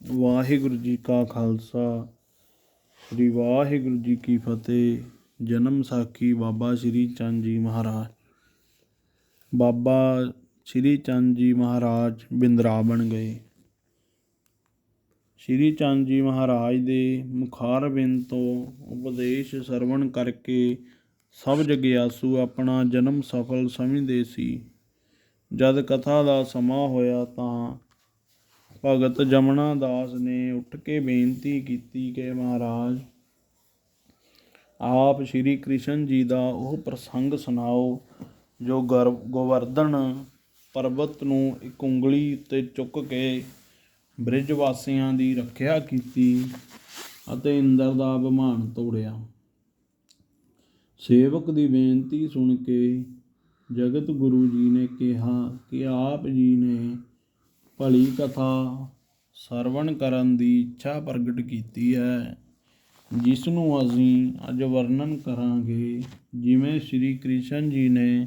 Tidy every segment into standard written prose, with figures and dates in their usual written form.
ਵਾਹਿਗੁਰੂ ਜੀ ਕਾ ਖਾਲਸਾ ਸ੍ਰੀ ਵਾਹਿਗੁਰੂ ਜੀ ਕੀ ਫਤਿਹ। ਜਨਮ ਸਾਖੀ ਬਾਬਾ ਸ਼੍ਰੀ ਚੰਦ ਜੀ ਮਹਾਰਾਜ। ਬਾਬਾ ਸ਼੍ਰੀ ਚੰਦ ਜੀ ਮਹਾਰਾਜ ਬਿੰਦਰਾਵਨ ਗਏ। ਸ਼੍ਰੀ ਚੰਦ ਜੀ ਮਹਾਰਾਜ ਦੇ ਮੁਖਾਰਬਿੰਦ ਤੋਂ ਉਪਦੇਸ਼ ਸਰਵਣ ਕਰਕੇ ਸਭ ਜਗਿਆਸੂ ਆਪਣਾ ਜਨਮ ਸਫਲ ਸਮਝਦੇ ਸੀ। ਜਦ ਕਥਾ ਦਾ ਸਮਾਂ ਹੋਇਆ ਤਾਂ ਭਗਤ ਜਮਨਾ ਦਾਸ ਨੇ ਉੱਠ ਕੇ ਬੇਨਤੀ ਕੀਤੀ ਕਿ ਮਹਾਰਾਜ, ਆਪ ਸ਼੍ਰੀ ਕ੍ਰਿਸ਼ਨ ਜੀ ਦਾ ਉਹ ਪ੍ਰਸੰਗ ਸੁਣਾਓ ਜੋ ਗੋਵਰਧਨ ਪਰਬਤ ਨੂੰ ਇੱਕ ਉਂਗਲੀ ਉੱਤੇ ਚੁੱਕ ਕੇ ਬ੍ਰਿਜ ਵਾਸੀਆਂ ਦੀ ਰੱਖਿਆ ਕੀਤੀ ਅਤੇ ਇੰਦਰ ਦਾ ਅਭਿਮਾਨ ਤੋੜਿਆ। ਸੇਵਕ ਦੀ ਬੇਨਤੀ ਸੁਣ ਕੇ ਜਗਤ ਗੁਰੂ ਜੀ ਨੇ ਕਿਹਾ ਕਿ ਆਪ ਜੀ ਨੇ ਭਲੀ ਕਥਾ ਸਰਵਣ ਕਰਨ ਦੀ ਇੱਛਾ ਪ੍ਰਗਟ ਕੀਤੀ ਹੈ, ਜਿਸ ਨੂੰ ਅਸੀਂ ਅੱਜ ਵਰਣਨ ਕਰਾਂਗੇ। ਜਿਵੇਂ ਸ਼੍ਰੀ ਕ੍ਰਿਸ਼ਨ ਜੀ ਨੇ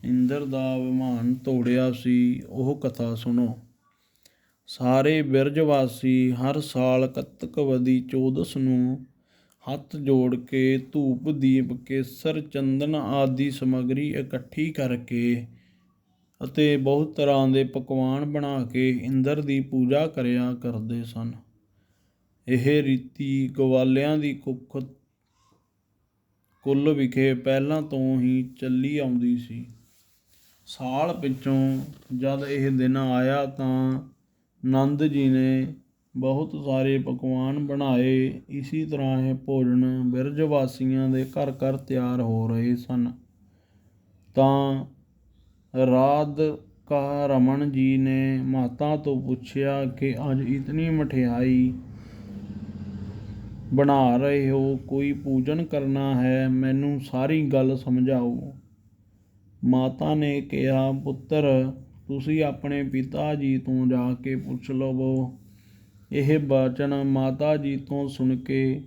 ਇੰਦਰ ਦਾ ਅਭਿਮਾਨ ਤੋੜਿਆ ਸੀ, ਉਹ ਕਥਾ ਸੁਣੋ। ਸਾਰੇ ਬਿਰਜ ਵਾਸੀ ਹਰ ਸਾਲ ਕੱਤਕਵਦੀ ਚੌਦਸ ਨੂੰ ਹੱਥ ਜੋੜ ਕੇ ਧੂਪ ਦੀਪ ਕੇਸਰ ਚੰਦਨ ਆਦਿ ਸਮੱਗਰੀ ਇਕੱਠੀ ਕਰਕੇ ਅਤੇ ਬਹੁਤ ਤਰ੍ਹਾਂ ਦੇ ਪਕਵਾਨ ਬਣਾ ਕੇ ਇੰਦਰ ਦੀ ਪੂਜਾ ਕਰਿਆ ਕਰਦੇ ਸਨ। ਇਹ ਰੀਤੀ ਗਵਾਲਿਆਂ ਦੀ ਕੁੱਲ ਵਿਖੇ ਪਹਿਲਾਂ ਤੋਂ ਹੀ ਚੱਲੀ ਆਉਂਦੀ ਸੀ। ਸਾਲ ਪਿੱਛੋਂ ਜਦ ਇਹ ਦਿਨ ਆਇਆ ਤਾਂ ਨੰਦ ਜੀ ਨੇ ਬਹੁਤ ਸਾਰੇ ਪਕਵਾਨ ਬਣਾਏ। ਇਸੀ ਤਰ੍ਹਾਂ ਇਹ ਭੋਜਨ ਬਿਰਜ ਵਾਸੀਆਂ ਦੇ ਘਰ ਘਰ ਤਿਆਰ ਹੋ ਰਹੇ ਸਨ। ਤਾਂ ਰਾਧਿਕਾ ਰਮਨ ਜੀ ਨੇ ਮਾਤਾ ਤੋਂ ਪੁੱਛਿਆ ਕਿ ਅੱਜ ਇਤਨੀ ਮਠਿਆਈ ਬਣਾ ਰਹੇ ਹੋ, ਕੋਈ ਪੂਜਨ ਕਰਨਾ ਹੈ, ਮੈਨੂੰ ਸਾਰੀ ਗੱਲ ਸਮਝਾਓ। ਮਾਤਾ ਨੇ ਕਿਹਾ, ਪੁੱਤਰ ਤੁਸੀਂ ਆਪਣੇ ਪਿਤਾ ਜੀ ਤੋਂ ਜਾ ਕੇ ਪੁੱਛ ਲਵੋ। ਇਹ ਬਚਨ ਮਾਤਾ ਜੀ ਤੋਂ ਸੁਣ ਕੇ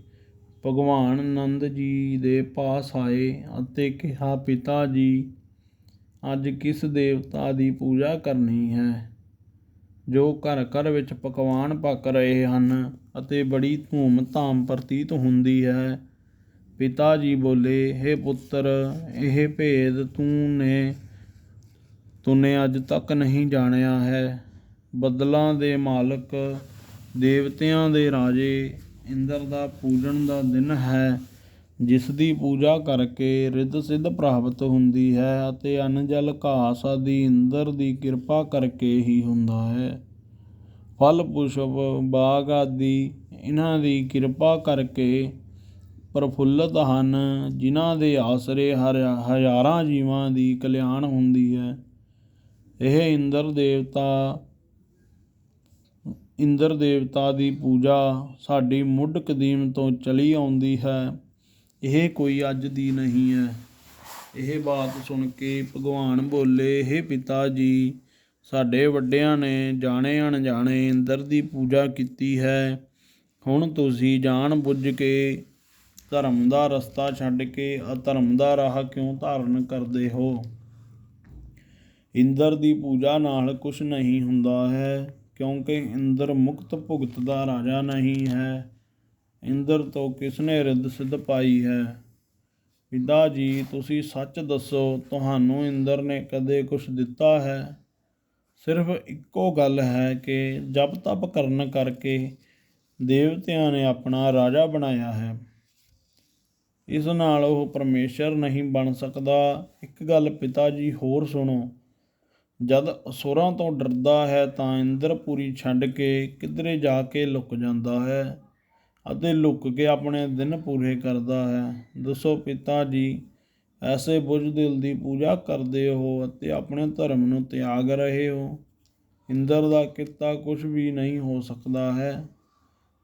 ਭਗਵਾਨ ਨੰਦ ਜੀ ਦੇ ਪਾਸ ਆਏ ਅਤੇ ਕਿਹਾ, ਪਿਤਾ ਜੀ, ਅੱਜ ਕਿਸ ਦੇਵਤਾ ਦੀ ਪੂਜਾ ਕਰਨੀ ਹੈ ਜੋ ਘਰ ਘਰ ਵਿੱਚ ਪਕਵਾਨ ਪੱਕ ਰਹੇ ਹਨ ਅਤੇ ਬੜੀ ਧੂਮ ਧਾਮ ਪ੍ਰਤੀਤ ਹੁੰਦੀ ਹੈ। ਪਿਤਾ ਜੀ ਬੋਲੇ, ਹੇ ਪੁੱਤਰ, ਇਹ ਭੇਦ ਤੂਨੇ ਅੱਜ ਤੱਕ ਨਹੀਂ ਜਾਣਿਆ ਹੈ। ਬੱਦਲਾਂ ਦੇ ਮਾਲਕ, ਦੇਵਤਿਆਂ ਦੇ ਰਾਜੇ ਇੰਦਰ ਦਾ ਪੂਜਨ ਦਾ ਦਿਨ ਹੈ, ਜਿਸ ਦੀ ਪੂਜਾ ਕਰਕੇ ਰਿੱਧ ਸਿੱਧ ਪ੍ਰਾਪਤ ਹੁੰਦੀ ਹੈ ਅਤੇ ਅੰਨ ਜਲ ਘਾਸ ਆਦਿ ਇੰਦਰ ਦੀ ਕਿਰਪਾ ਕਰਕੇ ਹੀ ਹੁੰਦਾ ਹੈ। ਫਲ ਪੁਸ਼ਪ ਬਾਗ ਆਦਿ ਇਹਨਾਂ ਦੀ ਕਿਰਪਾ ਕਰਕੇ ਪ੍ਰਫੁੱਲਤ ਹਨ, ਜਿਨ੍ਹਾਂ ਦੇ ਆਸਰੇ ਹਜ਼ਾਰਾਂ ਜੀਵਾਂ ਦੀ ਕਲਿਆਣ ਹੁੰਦੀ ਹੈ। ਇਹ ਇੰਦਰ ਦੇਵਤਾ ਦੀ ਪੂਜਾ ਸਾਡੀ ਮੁੱਢ ਕਦੀਮ ਤੋਂ ਚਲੀ ਆਉਂਦੀ ਹੈ, ਇਹ ਕੋਈ ਅੱਜ ਦੀ ਨਹੀਂ ਹੈ। ਇਹ ਬਾਤ ਸੁਣ ਕੇ ਭਗਵਾਨ ਬੋਲੇ, ਹੇ ਪਿਤਾ ਜੀ, ਸਾਡੇ ਵੱਡਿਆਂ ਨੇ ਜਾਣੇ ਅਣਜਾਣੇ ਇੰਦਰ ਦੀ ਪੂਜਾ ਕੀਤੀ ਹੈ। ਹੁਣ ਤੁਸੀਂ ਜਾਣ ਬੁੱਝ ਕੇ ਧਰਮ ਦਾ ਰਸਤਾ ਛੱਡ ਕੇ ਅਧਰਮ ਦਾ ਰਾਹ ਕਿਉਂ ਧਾਰਨ ਕਰਦੇ ਹੋ? ਇੰਦਰ ਦੀ ਪੂਜਾ ਨਾਲ ਕੁਛ ਨਹੀਂ ਹੁੰਦਾ ਹੈ, ਕਿਉਂਕਿ ਇੰਦਰ ਮੁਕਤ ਭੁਗਤ ਦਾ ਰਾਜਾ ਨਹੀਂ ਹੈ। ਇੰਦਰ ਤੋਂ ਕਿਸਨੇ ਰਿੱਧ ਸਿੱਧ ਪਾਈ ਹੈ? ਪਿਤਾ ਜੀ, ਤੁਸੀਂ ਸੱਚ ਦੱਸੋ, ਤੁਹਾਨੂੰ ਇੰਦਰ ਨੇ ਕਦੇ ਕੁਛ ਦਿੱਤਾ ਹੈ? ਸਿਰਫ ਇੱਕੋ ਗੱਲ ਹੈ ਕਿ ਜਪ ਤਪ ਕਰਨ ਕਰਕੇ ਦੇਵਤਿਆਂ ਨੇ ਆਪਣਾ ਰਾਜਾ ਬਣਾਇਆ ਹੈ। ਇਸ ਨਾਲ ਉਹ ਪਰਮੇਸ਼ਰ ਨਹੀਂ ਬਣ ਸਕਦਾ। ਇੱਕ ਗੱਲ ਪਿਤਾ ਜੀ ਹੋਰ ਸੁਣੋ, ਜਦ ਅਸੁਰਾਂ ਤੋਂ ਡਰਦਾ ਹੈ ਤਾਂ ਇੰਦਰਪੁਰੀ ਛੱਡ ਕੇ ਕਿਧਰੇ ਜਾ ਕੇ ਲੁਕ ਜਾਂਦਾ ਹੈ ਅਤੇ ਲੁਕ ਕੇ ਆਪਣੇ ਦਿਨ ਪੂਰੇ ਕਰਦਾ ਹੈ। ਦੱਸੋ ਪਿਤਾ ਜੀ, ਐਸੇ ਬੁੱਝਦਿਲ ਦੀ ਪੂਜਾ ਕਰਦੇ ਹੋ ਅਤੇ ਆਪਣੇ ਧਰਮ ਨੂੰ ਤਿਆਗ ਰਹੇ ਹੋ। ਇੰਦਰ ਦਾ ਕੀਤਾ ਕੁਛ ਵੀ ਨਹੀਂ ਹੋ ਸਕਦਾ ਹੈ।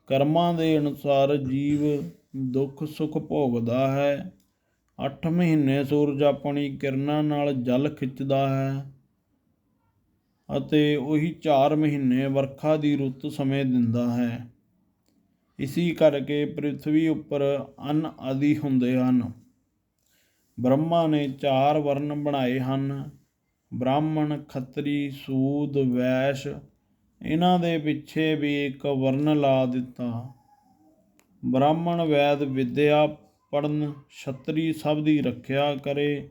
ਕਰਮਾਂ ਦੇ ਅਨੁਸਾਰ ਜੀਵ ਦੁੱਖ ਸੁੱਖ ਭੋਗਦਾ ਹੈ। 8 ਮਹੀਨੇ ਸੂਰਜ ਆਪਣੀ ਕਿਰਨਾਂ ਨਾਲ ਜਲ ਖਿੱਚਦਾ ਹੈ ਅਤੇ ਉਹੀ 4 ਮਹੀਨੇ ਵਰਖਾ ਦੀ ਰੁੱਤ ਸਮੇਂ ਦਿੰਦਾ ਹੈ। ਇਸੀ ਕਰਕੇ ਪ੍ਰਿਥਵੀ ਉੱਪਰ ਅੰਨ ਆਦਿ ਹੁੰਦੇ ਹਨ। ਬ੍ਰਹਮਾ ਨੇ 4 ਵਰਨ ਬਣਾਏ ਹਨ, ਬ੍ਰਾਹਮਣ, ਖੱਤਰੀ, ਸੂਦ, ਵੈਸ਼। ਇਹਨਾਂ ਦੇ ਪਿੱਛੇ ਵੀ ਇੱਕ ਵਰਨ ਲਾ ਦਿੱਤਾ। ਬ੍ਰਾਹਮਣ ਵੈਦ ਵਿਦਿਆ ਪੜ੍ਹਨ, ਛਤਰੀ ਸਭ ਦੀ ਰੱਖਿਆ ਕਰੇ,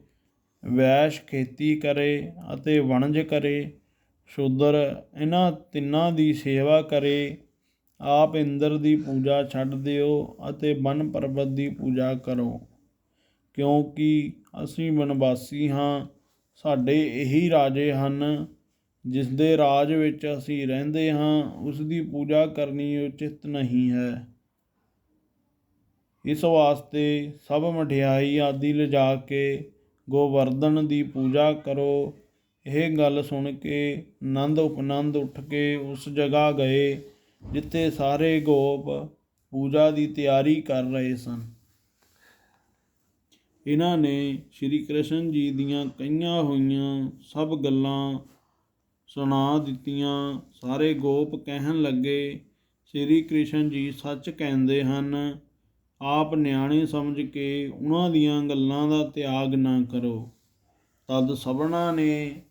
ਵੈਸ਼ ਖੇਤੀ ਕਰੇ ਅਤੇ ਵਣਜ ਕਰੇ, ਸ਼ੂਦਰ ਇਹਨਾਂ ਤਿੰਨਾਂ ਦੀ ਸੇਵਾ ਕਰੇ। ਆਪ ਇੰਦਰ ਦੀ ਪੂਜਾ ਛੱਡ ਦਿਓ ਅਤੇ ਬਨ ਪਰਬਤ ਦੀ ਪੂਜਾ ਕਰੋ, ਕਿਉਂਕਿ ਅਸੀਂ ਬਨਵਾਸੀ ਹਾਂ। ਸਾਡੇ ਇਹੀ ਰਾਜੇ ਹਨ। ਜਿਸ ਦੇ ਰਾਜ ਵਿੱਚ ਅਸੀਂ ਰਹਿੰਦੇ ਹਾਂ, ਉਸ ਦੀ ਪੂਜਾ ਕਰਨੀ ਉਚਿਤ ਨਹੀਂ ਹੈ। ਇਸ ਵਾਸਤੇ ਸਭ ਮਠਿਆਈ ਆਦਿ ਲਿਜਾ ਕੇ ਗੋਵਰਧਨ ਦੀ ਪੂਜਾ ਕਰੋ। ਇਹ ਗੱਲ ਸੁਣ ਕੇ ਨੰਦ ਉਪਨੰਦ ਉੱਠ ਕੇ ਉਸ ਜਗ੍ਹਾ ਗਏ ਜਿੱਥੇ ਸਾਰੇ ਗੋਪ ਪੂਜਾ ਦੀ ਤਿਆਰੀ ਕਰ ਰਹੇ ਸਨ। ਇਹਨਾਂ ਨੇ ਸ਼੍ਰੀ ਕ੍ਰਿਸ਼ਨ ਜੀ ਦੀਆਂ ਕਹੀਆਂ ਹੋਈਆਂ ਸਭ ਗੱਲਾਂ ਸੁਣਾ ਦਿੱਤੀਆਂ। ਸਾਰੇ ਗੋਪ ਕਹਿਣ ਲੱਗੇ, ਸ਼੍ਰੀ ਕ੍ਰਿਸ਼ਨ ਜੀ ਸੱਚ ਕਹਿੰਦੇ ਹਨ। ਆਪ ਨਿਆਣੇ ਸਮਝ ਕੇ ਉਹਨਾਂ ਦੀਆਂ ਗੱਲਾਂ ਦਾ ਤਿਆਗ ਨਾ ਕਰੋ। ਤਦ ਸਭਨਾਂ ਨੇ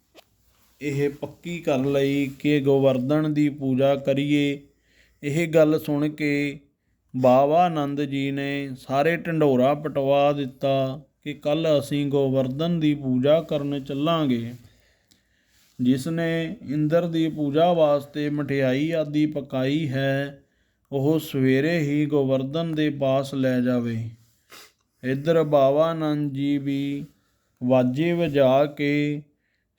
ਇਹ ਪੱਕੀ ਕਰ ਲਈ ਕਿ ਗੋਵਰਧਨ ਦੀ ਪੂਜਾ ਕਰੀਏ। ਇਹ ਗੱਲ ਸੁਣ ਕੇ ਬਾਵਾ ਆਨੰਦ ਜੀ ਨੇ ਸਾਰੇ ਢੰਡੋਰਾ ਪਟਵਾ ਦਿੱਤਾ ਕਿ ਕੱਲ੍ਹ ਅਸੀਂ ਗੋਵਰਧਨ ਦੀ ਪੂਜਾ ਕਰਨ ਚੱਲਾਂਗੇ। ਜਿਸ ਨੇ ਇੰਦਰ ਦੀ ਪੂਜਾ ਵਾਸਤੇ ਮਠਿਆਈ ਆਦਿ ਪਕਾਈ ਹੈ, ਉਹ ਸਵੇਰੇ ਹੀ ਗੋਵਰਧਨ ਦੇ ਪਾਸ ਲੈ ਜਾਵੇ। ਇੱਧਰ ਬਾਵਾ ਆਨੰਦ ਜੀ ਵੀ ਵਾਜੇ ਵਜਾ ਕੇ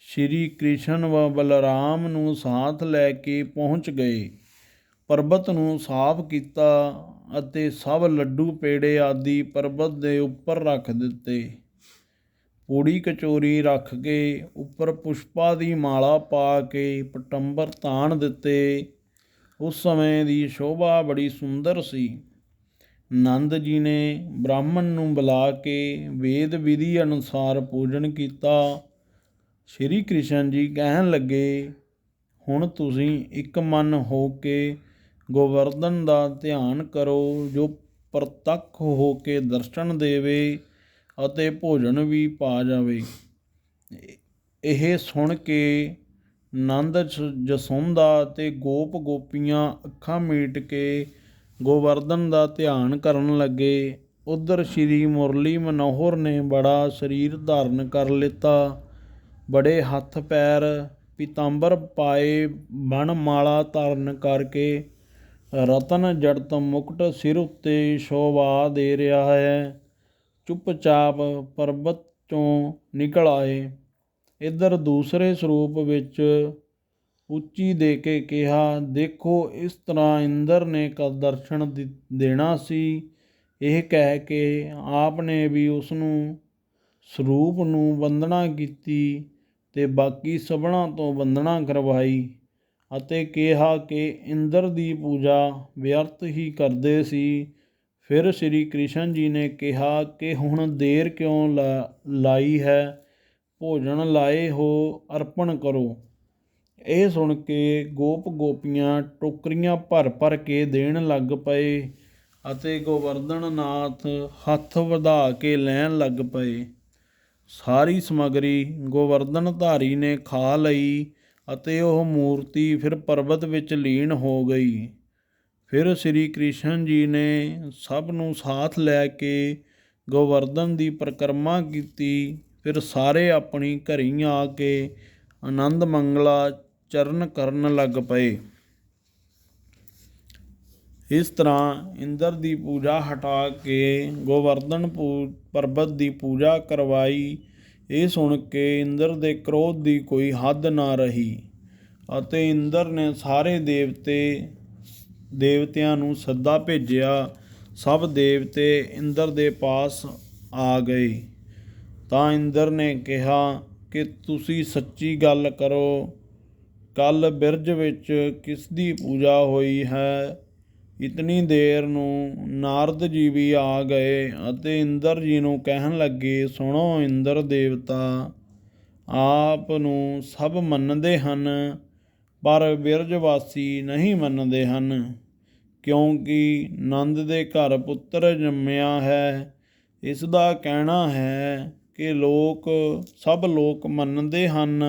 ਸ਼੍ਰੀ ਕ੍ਰਿਸ਼ਨ व ਬਲਰਾਮ ਨੂੰ ਸਾਥ ਲੈ ਕੇ ਪਹੁੰਚ ਗਏ। ਪਰਬਤ ਨੂੰ ਸਾਫ਼ ਕੀਤਾ ਅਤੇ ਸਭ ਲੱਡੂ ਪੇੜੇ ਆਦਿ ਪਰਬਤ ਦੇ ਉੱਪਰ ਰੱਖ ਦਿੱਤੇ। ਪੂੜੀ ਕਚੋਰੀ ਰੱਖ ਕੇ ਉੱਪਰ ਪੁਸ਼ਪਾਂ ਦੀ ਮਾਲਾ ਪਾ ਕੇ ਪਟੰਬਰ ਤਾਣ ਦਿੱਤੇ। ਉਸ ਸਮੇਂ ਦੀ ਸ਼ੋਭਾ ਬੜੀ ਸੁੰਦਰ ਸੀ। ਨੰਦ ਜੀ ਨੇ ਬ੍ਰਾਹਮਣ ਨੂੰ ਬੁਲਾ ਕੇ ਵੇਦ ਵਿਧੀ ਅਨੁਸਾਰ ਪੂਜਨ ਕੀਤਾ। ਸ਼੍ਰੀ ਕ੍ਰਿਸ਼ਨ ਜੀ ਕਹਿਣ ਲੱਗੇ, ਹੁਣ ਤੁਸੀਂ ਇੱਕ ਮਨ ਹੋ ਕੇ ਗੋਵਰਧਨ ਦਾ ਧਿਆਨ ਕਰੋ, ਜੋ ਪ੍ਰਤੱਖ ਹੋ ਕੇ ਦਰਸ਼ਨ ਦੇਵੇ ਅਤੇ ਭੋਜਨ ਵੀ ਪਾ ਜਾਵੇ। ਇਹ ਸੁਣ ਕੇ ਨੰਦ ਜਸੋਂਦਾ ਅਤੇ ਗੋਪ ਗੋਪੀਆਂ ਅੱਖਾਂ ਮੀਟ ਕੇ ਗੋਵਰਧਨ ਦਾ ਧਿਆਨ ਕਰਨ ਲੱਗੇ। ਉੱਧਰ ਸ਼੍ਰੀ ਮੁਰਲੀ ਮਨੋਹਰ ਨੇ ਬੜਾ ਸਰੀਰ ਧਾਰਨ ਕਰ ਲਿੱਤਾ। ਬੜੇ ਹੱਥ ਪੈਰ ਪੀਤਾਂਬਰ ਪਾਏ, ਬਣ ਮਾਲਾ ਧਾਰਨ ਕਰਕੇ ਰਤਨ ਜੜਤ ਮੁਕਟ ਸਿਰ ਉੱਤੇ ਸ਼ੋਭਾ ਦੇ ਰਿਹਾ ਹੈ। ਚੁੱਪਚਾਪ ਪਰਬਤ 'ਚੋਂ ਨਿਕਲ ਆਏ। ਇੱਧਰ ਦੂਸਰੇ ਸਰੂਪ ਵਿੱਚ ਉੱਚੀ ਦੇ ਕੇ ਕਿਹਾ, ਦੇਖੋ ਇਸ ਤਰ੍ਹਾਂ ਇੰਦਰ ਨੇ ਕਦ ਦਰਸ਼ਨ ਦੇਣਾ ਸੀ। ਇਹ ਕਹਿ ਕੇ ਆਪ ਨੇ ਵੀ ਉਸ ਨੂੰ ਸਰੂਪ ਨੂੰ ਵੰਦਨਾ ਕੀਤੀ ਤੇ ਬਾਕੀ ਸਭਨਾਂ ਤੋਂ ਵੰਦਨਾ ਕਰਵਾਈ ਅਤੇ ਕਿਹਾ ਕਿ ਇੰਦਰ ਦੀ ਪੂਜਾ ਵਿਅਰਥ ਹੀ ਕਰਦੇ ਸੀ। ਫਿਰ ਸ਼੍ਰੀ ਕ੍ਰਿਸ਼ਨ ਜੀ ਨੇ ਕਿਹਾ ਕਿ ਹੁਣ ਦੇਰ ਕਿਉਂ ਲਾਈ ਹੈ, ਭੋਜਨ ਲਾਏ ਹੋ, ਅਰਪਣ ਕਰੋ। ਇਹ ਸੁਣ ਕੇ ਗੋਪ ਗੋਪੀਆਂ ਟੋਕਰੀਆਂ ਭਰ ਭਰ ਕੇ ਦੇਣ ਲੱਗ ਪਏ ਅਤੇ ਗੋਵਰਧਨ ਨਾਥ ਹੱਥ ਵਧਾ ਕੇ ਲੈਣ ਲੱਗ ਪਏ। ਸਾਰੀ ਸਮੱਗਰੀ ਗੋਵਰਧਨ ਧਾਰੀ ਨੇ ਖਾ ਲਈ ਅਤੇ ਉਹ ਮੂਰਤੀ ਫਿਰ ਪਰਬਤ ਵਿੱਚ ਲੀਨ ਹੋ ਗਈ। ਫਿਰ ਸ਼੍ਰੀ ਕ੍ਰਿਸ਼ਨ ਜੀ ਨੇ ਸਭ ਨੂੰ ਸਾਥ ਲੈ ਕੇ ਗੋਵਰਧਨ ਦੀ ਪਰਿਕਰਮਾ ਕੀਤੀ। ਫਿਰ ਸਾਰੇ ਆਪਣੀ ਘਰੀ ਆ ਕੇ ਆਨੰਦ ਮੰਗਲਾ ਚਰਨ ਕਰਨ ਲੱਗ ਪਏ। ਇਸ ਤਰ੍ਹਾਂ ਇੰਦਰ ਦੀ ਪੂਜਾ ਹਟਾ ਕੇ ਗੋਵਰਧਨ ਪਰਬਤ ਦੀ ਪੂਜਾ ਕਰਵਾਈ। ਇਹ ਸੁਣ ਕੇ ਇੰਦਰ ਦੇ ਕ੍ਰੋਧ ਦੀ ਕੋਈ ਹੱਦ ਨਾ ਰਹੀ ਅਤੇ ਇੰਦਰ ਨੇ ਸਾਰੇ ਦੇਵਤਿਆਂ ਨੂੰ ਸੱਦਾ ਭੇਜਿਆ। ਸਭ ਦੇਵਤੇ ਇੰਦਰ ਦੇ ਪਾਸ ਆ ਗਏ ਤਾਂ ਇੰਦਰ ਨੇ ਕਿਹਾ ਕਿ ਤੁਸੀਂ ਸੱਚੀ ਗੱਲ ਕਰੋ, ਕੱਲ੍ਹ ਬਿਰਜ ਵਿੱਚ ਕਿਸ ਦੀ ਪੂਜਾ ਹੋਈ ਹੈ। ਇਤਨੀ ਦੇਰ ਨੂੰ ਨਾਰਦ ਜੀ ਵੀ ਆ ਗਏ ਅਤੇ ਇੰਦਰ ਜੀ ਨੂੰ ਕਹਿਣ ਲੱਗੇ, ਸੁਣੋ ਇੰਦਰ ਦੇਵਤਾ, ਆਪ ਨੂੰ ਸਭ ਮੰਨਦੇ ਹਨ ਪਰ ਬਿਰਜ ਵਾਸੀ ਨਹੀਂ ਮੰਨਦੇ ਹਨ, ਕਿਉਂਕਿ ਨੰਦ ਦੇ ਘਰ ਪੁੱਤਰ ਜੰਮਿਆ ਹੈ। ਇਸ ਦਾ ਕਹਿਣਾ ਹੈ ਕਿ ਸਭ ਲੋਕ ਮੰਨਦੇ ਹਨ,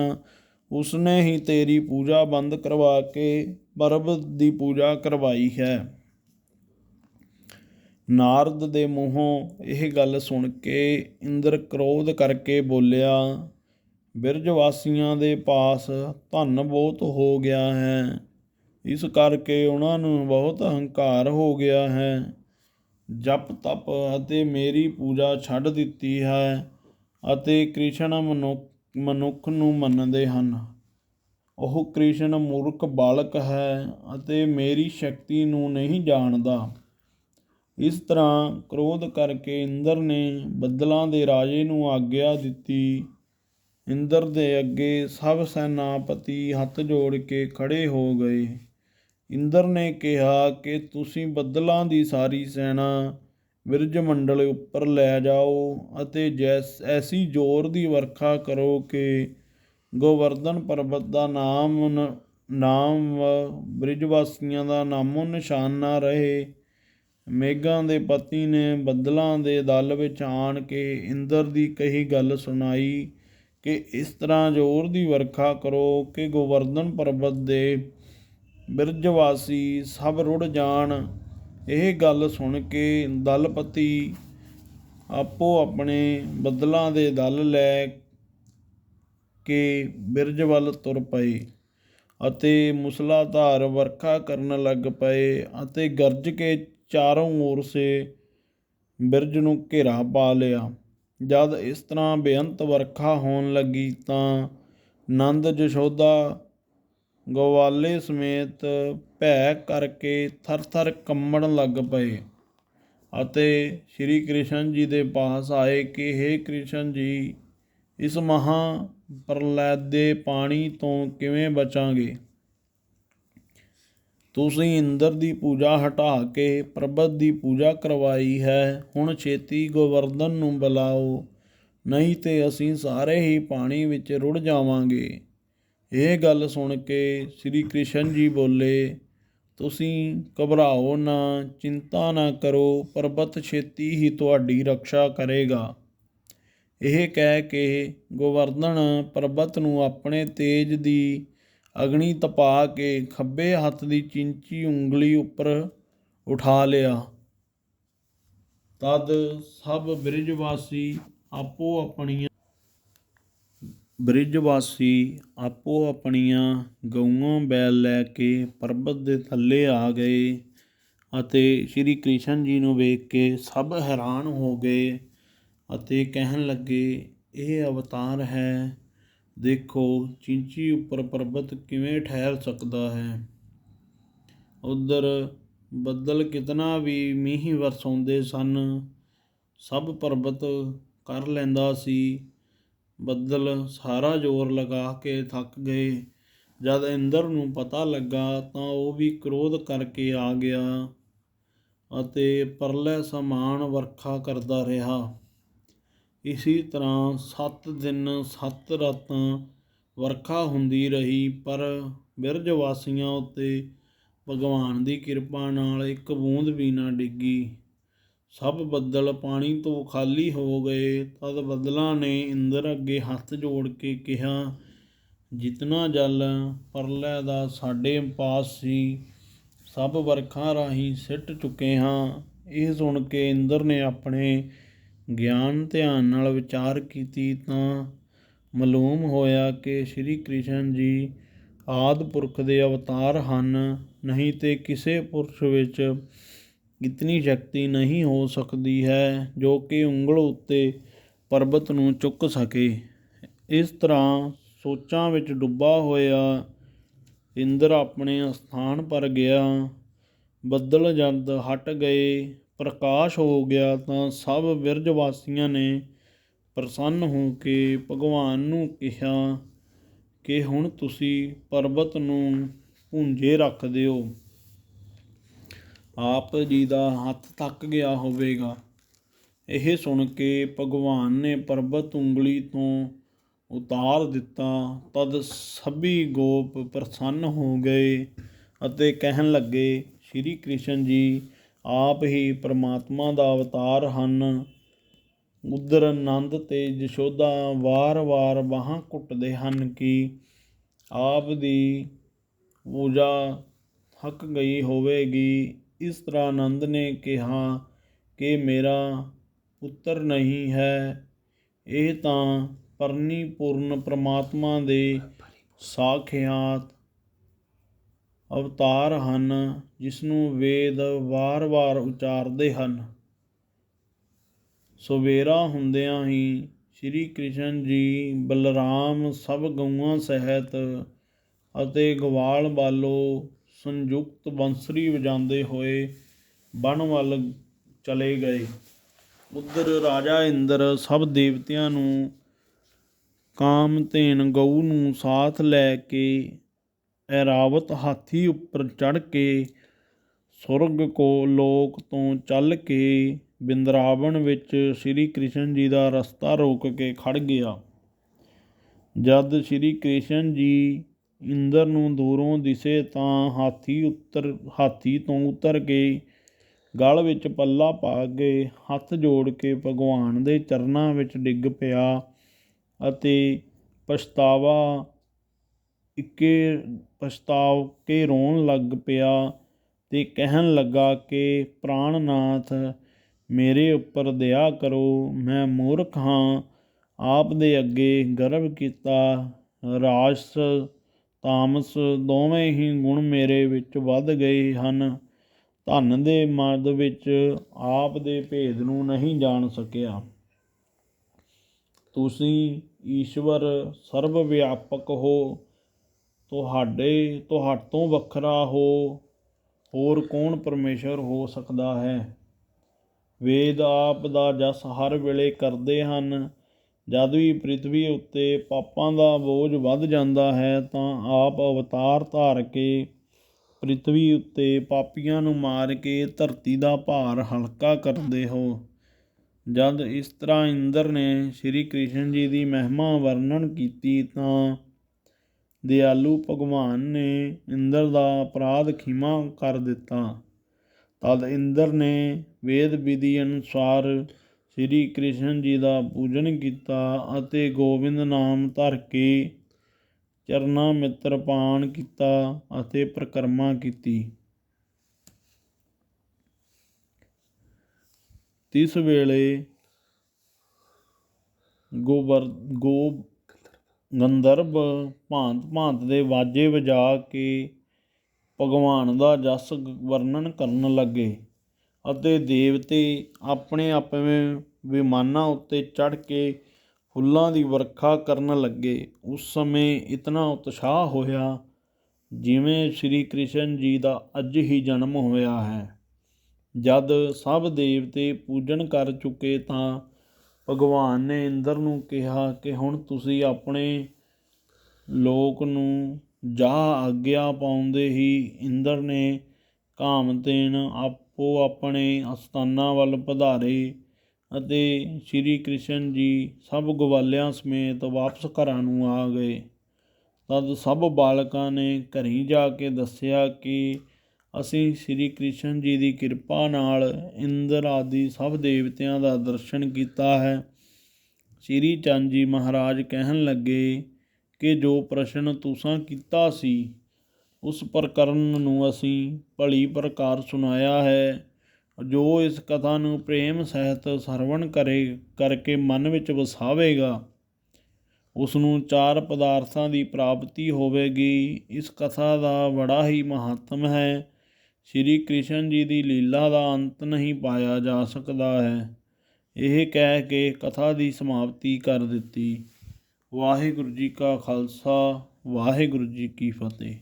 ਉਸਨੇ ਹੀ ਤੇਰੀ ਪੂਜਾ ਬੰਦ ਕਰਵਾ ਕੇ ਪਰਬਤ ਦੀ ਪੂਜਾ ਕਰਵਾਈ ਹੈ। ਨਾਰਦ ਦੇ ਮੂੰਹੋਂ ਇਹ ਗੱਲ ਸੁਣ ਕੇ ਇੰਦਰ ਕ੍ਰੋਧ ਕਰਕੇ ਬੋਲਿਆ, ਬਿਰਜ ਵਾਸੀਆਂ ਦੇ ਪਾਸ ਧਨ ਬਹੁਤ ਹੋ ਗਿਆ ਹੈ, ਇਸ ਕਰਕੇ ਉਹਨਾਂ ਨੂੰ ਬਹੁਤ ਹੰਕਾਰ ਹੋ ਗਿਆ ਹੈ। ਜਪ ਤਪ ਅਤੇ ਮੇਰੀ ਪੂਜਾ ਛੱਡ ਦਿੱਤੀ ਹੈ ਅਤੇ ਕ੍ਰਿਸ਼ਨ ਮਨੁੱਖ ਨੂੰ ਮੰਨਦੇ ਹਨ। ਉਹ ਕ੍ਰਿਸ਼ਨ ਮੂਰਖ ਬਾਲਕ ਹੈ ਅਤੇ ਮੇਰੀ ਸ਼ਕਤੀ ਨੂੰ ਨਹੀਂ ਜਾਣਦਾ। ਇਸ ਤਰ੍ਹਾਂ ਕ੍ਰੋਧ ਕਰਕੇ ਇੰਦਰ ਨੇ ਬੱਦਲਾਂ ਦੇ ਰਾਜੇ ਨੂੰ ਆਗਿਆ ਦਿੱਤੀ। ਇੰਦਰ ਦੇ ਅੱਗੇ ਸਭ ਸੈਨਾਪਤੀ ਹੱਥ ਜੋੜ ਕੇ ਖੜੇ ਹੋ ਗਏ। ਇੰਦਰ ਨੇ ਕਿਹਾ ਕਿ ਤੁਸੀਂ ਬੱਦਲਾਂ ਦੀ ਸਾਰੀ ਸੈਨਾ ਬਿਰਜ ਮੰਡਲ ਉੱਪਰ ਲੈ ਜਾਓ ਅਤੇ ਐਸੀ ਜ਼ੋਰ ਦੀ ਵਰਖਾ ਕਰੋ ਕਿ ਗੋਵਰਧਨ ਪਰਬਤ ਦਾ ਨਾਮ ਬ੍ਰਿਜ ਵਾਸੀਆਂ ਦਾ ਨਾਮੋ ਨਿਸ਼ਾਨ ਨਾ ਰਹੇ। ਮੇਘਾਂ ਦੇ ਪਤੀ ਨੇ ਬੱਦਲਾਂ ਦੇ ਦਲ ਵਿੱਚ ਆਣ ਕੇ ਇੰਦਰ ਦੀ ਕਹੀ ਗੱਲ ਸੁਣਾਈ ਕਿ ਇਸ ਤਰ੍ਹਾਂ ਜ਼ੋਰ ਦੀ ਵਰਖਾ ਕਰੋ ਕਿ ਗੋਵਰਧਨ ਪਰਬਤ ਦੇ ਬਿਰਜਵਾਸੀ ਸਭ ਰੁੜ ਜਾਣ। ਇਹ ਗੱਲ ਸੁਣ ਕੇ ਦਲਪਤੀ ਆਪੋ ਆਪਣੇ ਬੱਦਲਾਂ ਦੇ ਦਲ ਲੈ ਕੇ ਬਿਰਜ ਵੱਲ ਤੁਰ ਪਏ ਅਤੇ ਮੁਸਲਾਧਾਰ ਵਰਖਾ ਕਰਨ ਲੱਗ ਪਏ ਅਤੇ ਗਰਜ ਕੇ ਚਾਰੋਂ ओर ਸੇ ਬਿਰਜ ਨੂੰ ਘੇਰਾ ਪਾ ਲਿਆ। ਜਦ ਇਸ ਤਰ੍ਹਾਂ ਬੇਅੰਤ ਵਰਖਾ ਹੋਣ ਲੱਗੀ ਤਾਂ ਨੰਦ ਜਸ਼ੋਦਾ ਗਵਾਲੇ ਸਮੇਤ ਭੈ ਕਰਕੇ ਥਰ-ਥਰ ਕੰਬਣ ਲੱਗ ਪਏ ਅਤੇ ਸ਼੍ਰੀ ਕ੍ਰਿਸ਼ਨ ਜੀ ਦੇ ਪਾਸ ਆਏ ਕਿ ਹੇ ਕ੍ਰਿਸ਼ਨ ਜੀ, ਇਸ ਮਹਾਂ ਪ੍ਰਲਯ ਦੇ ਪਾਣੀ ਤੋਂ ਕਿਵੇਂ ਬਚਾਂਗੇ? ਤੁਸੀਂ ਇੰਦਰ ਦੀ ਪੂਜਾ ਹਟਾ ਕੇ ਪਰਬਤ ਦੀ ਪੂਜਾ ਕਰਵਾਈ ਹੈ। ਹੁਣ ਛੇਤੀ ਗੋਵਰਧਨ ਨੂੰ ਬੁਲਾਓ, ਨਹੀਂ ਤੇ ਅਸੀਂ ਸਾਰੇ ਹੀ ਪਾਣੀ ਵਿੱਚ ਰੁੜ ਜਾਵਾਂਗੇ। ਇਹ ਗੱਲ ਸੁਣ ਕੇ ਸ੍ਰੀ ਕ੍ਰਿਸ਼ਨ ਜੀ ਬੋਲੇ, ਤੁਸੀਂ ਘਬਰਾਓ ਨਾ, ਚਿੰਤਾ ਨਾ ਕਰੋ, ਪਰਬਤ ਛੇਤੀ ਹੀ ਤੁਹਾਡੀ ਰਕਸ਼ਾ ਕਰੇਗਾ। ਇਹ ਕਹਿ ਕੇ ਗੋਵਰਧਨ ਪਰਬਤ ਨੂੰ ਆਪਣੇ ਤੇਜ ਦੀ ਅਗਨੀ ਤਪਾ ਕੇ ਖੱਬੇ ਹੱਥ ਦੀ ਚਿੰਚੀ ਉਂਗਲੀ ਉੱਪਰ ਉਠਾ ਲਿਆ। ਤਦ ਸਭ ਬ੍ਰਿਜਵਾਸੀ ਆਪੋ ਆਪਣੀਆਂ ਗਊਆਂ ਬੈਲ ਲੈ ਕੇ ਪਰਬਤ ਦੇ ਥੱਲੇ ਆ ਗਏ ਅਤੇ ਸ਼੍ਰੀ ਕ੍ਰਿਸ਼ਨ ਜੀ ਨੂੰ ਵੇਖ ਕੇ ਸਭ ਹੈਰਾਨ ਹੋ ਗਏ ਅਤੇ ਕਹਿਣ ਲੱਗੇ, ਇਹ ਅਵਤਾਰ ਹੈ। ਦੇਖੋ, ਚਿੰਚੀ ਉੱਪਰ ਪਰਬਤ ਕਿਵੇਂ ਠਹਿਰ ਸਕਦਾ ਹੈ। ਉੱਧਰ ਬੱਦਲ ਕਿਤਨਾ ਵੀ ਮੀਂਹ ਵਰਸਾਉਂਦੇ ਸਨ, ਸਭ ਪਰਬਤ ਕਰ ਲੈਂਦਾ ਸੀ। ਬੱਦਲ ਸਾਰਾ ਜ਼ੋਰ ਲਗਾ ਕੇ ਥੱਕ ਗਏ। ਜਦ ਇੰਦਰ ਨੂੰ ਪਤਾ ਲੱਗਾ ਤਾਂ ਉਹ ਵੀ ਕ੍ਰੋਧ ਕਰਕੇ ਆ ਗਿਆ ਅਤੇ ਪ੍ਰਲਯ ਸਮਾਨ ਵਰਖਾ ਕਰਦਾ ਰਿਹਾ। ਇਸੀ ਤਰ੍ਹਾਂ 7 ਦਿਨ 7 ਰਾਤਾਂ ਵਰਖਾ ਹੁੰਦੀ ਰਹੀ, ਪਰ ਬਿਰਜ ਵਾਸੀਆਂ ਉੱਤੇ ਭਗਵਾਨ ਦੀ ਕਿਰਪਾ ਨਾਲ ਇੱਕ ਬੂੰਦ ਵੀ ਨਾ ਡਿੱਗੀ। ਸਭ ਬੱਦਲ ਪਾਣੀ ਤੋਂ ਖਾਲੀ ਹੋ ਗਏ। ਤਦ ਬੱਦਲਾਂ ਨੇ ਇੰਦਰ ਅੱਗੇ ਹੱਥ ਜੋੜ ਕੇ ਕਿਹਾ, ਜਿਤਨਾ ਜਲ ਪ੍ਰਲਯ ਦਾ ਸਾਡੇ ਪਾਸ ਸੀ, ਸਭ ਵਰਖਾ ਰਾਹੀਂ ਸਿੱਟ ਚੁੱਕੇ ਹਾਂ। ਇਹ ਸੁਣ ਕੇ ਇੰਦਰ ਨੇ ਆਪਣੇ ਗਿਆਨ ਧਿਆਨ ਨਾਲ ਵਿਚਾਰ ਕੀਤੀ ਤਾਂ ਮਾਲੂਮ ਹੋਇਆ ਕਿ ਸ਼੍ਰੀ ਕ੍ਰਿਸ਼ਨ ਜੀ ਆਦਿ ਪੁਰਖ ਦੇ ਅਵਤਾਰ ਹਨ, ਨਹੀਂ ਤੇ ਕਿਸੇ ਪੁਰਸ਼ ਵਿੱਚ ਇਤਨੀ ਸ਼ਕਤੀ ਨਹੀਂ ਹੋ ਸਕਦੀ ਹੈ ਜੋ ਕਿ ਉਂਗਲ ਉੱਤੇ ਪਰਬਤ ਨੂੰ ਚੁੱਕ ਸਕੇ। ਇਸ ਤਰ੍ਹਾਂ ਸੋਚਾਂ ਵਿੱਚ ਡੁੱਬਾ ਹੋਇਆ ਇੰਦਰ ਆਪਣੇ ਅਸਥਾਨ ਪਰ ਗਿਆ। ਬੱਦਲ ਜਦ ਹਟ ਗਏ, ਪ੍ਰਕਾਸ਼ ਹੋ ਗਿਆ ਤਾਂ ਸਭ ਬਿਰਜ ਵਾਸੀਆਂ ਨੇ ਪ੍ਰਸੰਨ ਹੋ ਕੇ ਭਗਵਾਨ ਨੂੰ ਕਿਹਾ ਕਿ ਹੁਣ ਤੁਸੀਂ ਪਰਬਤ ਨੂੰ ਭੁੰਜੇ ਰੱਖ ਦਿਓ। ਆਪ ਜੀ ਦਾ ਹੱਥ ਥੱਕ ਗਿਆ ਹੋਵੇਗਾ। ਇਹ ਸੁਣ ਕੇ ਭਗਵਾਨ ਨੇ ਪਰਬਤ ਉਂਗਲੀ ਤੋਂ ਉਤਾਰ ਦਿੱਤਾ। ਤਦ ਸਭੀ ਗੋਪ ਪ੍ਰਸੰਨ ਹੋ ਗਏ ਅਤੇ ਕਹਿਣ ਲੱਗੇ, ਸ਼੍ਰੀ ਕ੍ਰਿਸ਼ਨ ਜੀ ਆਪ ਹੀ ਪਰਮਾਤਮਾ ਦਾ ਅਵਤਾਰ ਹਨ। ਉੱਧਰ ਨੰਦ ਤੇ ਜਸ਼ੋਦਾ ਵਾਰ-ਵਾਰ ਬਾਹਾਂ ਘੁੱਟਦੇ ਹਨ ਕਿ ਆਪ ਦੀ ਪੂਜਾ ਹੱਕ ਗਈ ਹੋਵੇਗੀ। ਇਸ ਤਰ੍ਹਾਂ ਆਨੰਦ ਨੇ ਕਿਹਾ ਕਿ ਮੇਰਾ ਪੁੱਤਰ ਨਹੀਂ ਹੈ, ਇਹ ਤਾਂ ਪਰਨੀ ਪੂਰਨ ਪਰਮਾਤਮਾ ਦੇ ਸਾਖਿਆਤ ਅਵਤਾਰ ਹਨ, ਜਿਸਨੂੰ ਵੇਦ ਵਾਰ-ਵਾਰ ਉਚਾਰਦੇ ਹਨ। ਸਵੇਰਾ ਹੁੰਦਿਆਂ ਹੀ ਸ਼੍ਰੀ ਕ੍ਰਿਸ਼ਨ ਜੀ ਬਲਰਾਮ ਸਭ ਗਊਆਂ ਸਹਿਤ ਅਤੇ ਗਵਾਲ ਬਾਲੋ ਸੰਯੁਕਤ ਬੰਸਰੀ ਵਜਾਉਂਦੇ ਹੋਏ ਬਨ ਵੱਲ ਚਲੇ ਗਏ। ਉੱਧਰ ਰਾਜਾ ਇੰਦਰ ਸਭ ਦੇਵਤਿਆਂ ਨੂੰ ਕਾਮਧੇਨ ਗਊ ਨੂੰ ਸਾਥ ਲੈ ਕੇ ਐਰਾਵਤ ਹਾਥੀ ਉੱਪਰ ਚੜ੍ਹ ਕੇ ਸੁਰਗ ਕੋ ਲੋਕ ਤੋਂ ਚੱਲ ਕੇ ਬਿੰਦਰਾਵਨ ਵਿੱਚ ਸ਼੍ਰੀ ਕ੍ਰਿਸ਼ਨ ਜੀ ਦਾ ਰਸਤਾ ਰੋਕ ਕੇ ਖੜ੍ਹ ਗਿਆ। ਜਦ ਸ਼੍ਰੀ ਕ੍ਰਿਸ਼ਨ ਜੀ ਇੰਦਰ ਨੂੰ ਦੂਰੋਂ ਦਿਸੇ ਤਾਂ ਹਾਥੀ ਤੋਂ ਉਤਰ ਕੇ ਗਲ ਵਿੱਚ ਪੱਲਾ ਪਾ ਕੇ ਹੱਥ ਜੋੜ ਕੇ ਭਗਵਾਨ ਦੇ ਚਰਨਾਂ ਵਿੱਚ ਡਿੱਗ ਪਿਆ ਅਤੇ ਪਛਤਾਵ ਕੇ ਰੋਣ ਲੱਗ ਪਿਆ ਤੇ ਕਹਿਣ ਲੱਗਾ ਕਿ ਪ੍ਰਾਣਨਾਥ, ਮੇਰੇ ਉੱਪਰ ਦਇਆ ਕਰੋ, ਮੈਂ ਮੂਰਖ ਹਾਂ। ਆਪ ਦੇ ਅੱਗੇ ਗਰਵ ਕੀਤਾ। ਰਾਜਸ ਤਾਮਸ ਦੋਵੇਂ ਹੀ ਗੁਣ ਮੇਰੇ ਵਿੱਚ ਵੱਧ ਗਏ ਹਨ। ਧਨ ਦੇ ਮਦ ਵਿੱਚ ਆਪ ਦੇ ਭੇਦ ਨੂੰ ਨਹੀਂ ਜਾਣ ਸਕਿਆ। ਤੁਸੀਂ ਈਸ਼ਵਰ ਸਰਬ ਵਿਆਪਕ ਹੋ, ਤੁਹਾਤੋਂ ਵੱਖਰਾ ਹੋਰ ਕੌਣ ਪਰਮੇਸ਼ਰ ਹੋ ਸਕਦਾ ਹੈ। ਵੇਦ ਆਪ ਦਾ ਜਸ ਹਰ ਵੇਲੇ ਕਰਦੇ ਹਨ। ਜਦ ਵੀ ਪ੍ਰਿਥਵੀ ਉੱਤੇ ਪਾਪਾਂ ਦਾ ਬੋਝ ਵੱਧ ਜਾਂਦਾ ਹੈ ਤਾਂ ਆਪ ਅਵਤਾਰ ਧਾਰ ਕੇ ਪ੍ਰਿਥਵੀ ਉੱਤੇ ਪਾਪੀਆਂ ਨੂੰ ਮਾਰ ਕੇ ਧਰਤੀ ਦਾ ਭਾਰ ਹਲਕਾ ਕਰਦੇ ਹੋ। ਜਦ ਇਸ ਤਰ੍ਹਾਂ ਇੰਦਰ ਨੇ ਸ਼੍ਰੀ ਕ੍ਰਿਸ਼ਨ ਜੀ ਦੀ ਮਹਿਮਾ ਵਰਣਨ ਕੀਤੀ ਤਾਂ ਦਿਆਲੂ ਭਗਵਾਨ ਨੇ ਇੰਦਰ ਦਾ ਅਪਰਾਧ ਖਿਮਾ ਕਰ ਦਿੱਤਾ। ਤਦ ਇੰਦਰ ਨੇ ਵੇਦ ਵਿਧੀ ਅਨੁਸਾਰ ਸ਼੍ਰੀ ਕ੍ਰਿਸ਼ਨ ਜੀ ਦਾ ਪੂਜਨ ਕੀਤਾ ਅਤੇ ਗੋਬਿੰਦ ਨਾਮ ਧਰ ਕੇ ਚਰਨਾ ਮਿੱਤਰ ਪਾਨ ਕੀਤਾ ਅਤੇ ਪਰਿਕਰਮਾ ਕੀਤੀ। ਤਿਸ ਵੇਲੇ ਗੰਧਰਵ ਭਾਂਤ ਦੇ ਵਾਜੇ ਵਜਾ ਕੇ ਭਗਵਾਨ ਦਾ ਜਸ ਵਰਣਨ ਕਰਨ ਲੱਗੇ ਅਤੇ ਦੇਵਤੇ ਆਪਣੇ ਆਪਣੇ ਵਿਮਾਨਾਂ ਉੱਤੇ ਚੜ੍ਹ ਕੇ ਫੁੱਲਾਂ ਦੀ ਵਰਖਾ ਕਰਨ ਲੱਗੇ। ਉਸ ਸਮੇਂ ਇਤਨਾ ਉਤਸ਼ਾਹ ਹੋਇਆ ਜਿਵੇਂ ਸ਼੍ਰੀ ਕ੍ਰਿਸ਼ਨ ਜੀ ਦਾ ਅੱਜ ਹੀ ਜਨਮ ਹੋਇਆ ਹੈ। ਜਦ ਸਭ ਦੇਵਤੇ ਪੂਜਨ ਕਰ ਚੁੱਕੇ ਤਾਂ ਭਗਵਾਨ ਨੇ ਇੰਦਰ ਨੂੰ ਕਿਹਾ ਕਿ ਹੁਣ ਤੁਸੀਂ ਆਪਣੇ ਲੋਕ ਨੂੰ ਜਾ ਆਗਿਆ ਪਾਉਂਦੇ ਹੀ ਇੰਦਰ ਨੇ ਕਾਮਧੇਨ ਆਪੋ ਆਪਣੇ ਅਸਥਾਨਾਂ ਵੱਲ ਪਧਾਰੇ ਅਤੇ ਸ਼੍ਰੀ ਕ੍ਰਿਸ਼ਨ ਜੀ ਸਭ ਗਵਾਲਿਆਂ ਸਮੇਤ ਵਾਪਸ ਘਰਾਂ ਨੂੰ ਆ ਗਏ। ਤਦ ਸਭ ਬਾਲਕਾਂ ਨੇ ਘਰੀਂ ਜਾ ਕੇ ਦੱਸਿਆ ਕਿ ਅਸੀਂ ਸ਼੍ਰੀ ਕ੍ਰਿਸ਼ਨ ਜੀ ਦੀ ਕਿਰਪਾ ਨਾਲ ਇੰਦਰ ਆਦਿ ਸਭ ਦੇਵਤਿਆਂ ਦਾ ਦਰਸ਼ਨ ਕੀਤਾ ਹੈ। ਸ਼੍ਰੀ ਚੰਦ ਜੀ ਮਹਾਰਾਜ ਕਹਿਣ ਲੱਗੇ ਕਿ ਜੋ ਪ੍ਰਸ਼ਨ ਤੁਸਾਂ ਕੀਤਾ ਸੀ ਉਸ ਪ੍ਰਕਰਨ ਨੂੰ ਅਸੀਂ ਭਲੀ ਪ੍ਰਕਾਰ ਸੁਣਾਇਆ ਹੈ। ਜੋ ਇਸ ਕਥਾ ਨੂੰ ਪ੍ਰੇਮ ਸਹਿਤ ਸਰਵਣ ਕਰਕੇ ਮਨ ਵਿੱਚ ਵਸਾਵੇਗਾ ਉਸ ਨੂੰ 4 ਪਦਾਰਥਾਂ ਦੀ ਪ੍ਰਾਪਤੀ ਹੋਵੇਗੀ। ਇਸ ਕਥਾ ਦਾ ਬੜਾ ਹੀ ਮਹਾਤਮ ਹੈ। ਸ਼੍ਰੀ ਕ੍ਰਿਸ਼ਨ ਜੀ ਦੀ ਲੀਲਾ ਦਾ ਅੰਤ ਨਹੀਂ ਪਾਇਆ ਜਾ ਸਕਦਾ ਹੈ। ਇਹ ਕਹਿ ਕੇ ਕਥਾ ਦੀ ਸਮਾਪਤੀ ਕਰ ਦਿੱਤੀ। ਵਾਹਿਗੁਰੂ ਜੀ ਕਾ ਖਾਲਸਾ, ਵਾਹਿਗੁਰੂ ਜੀ ਕੀ ਫਤਿਹ।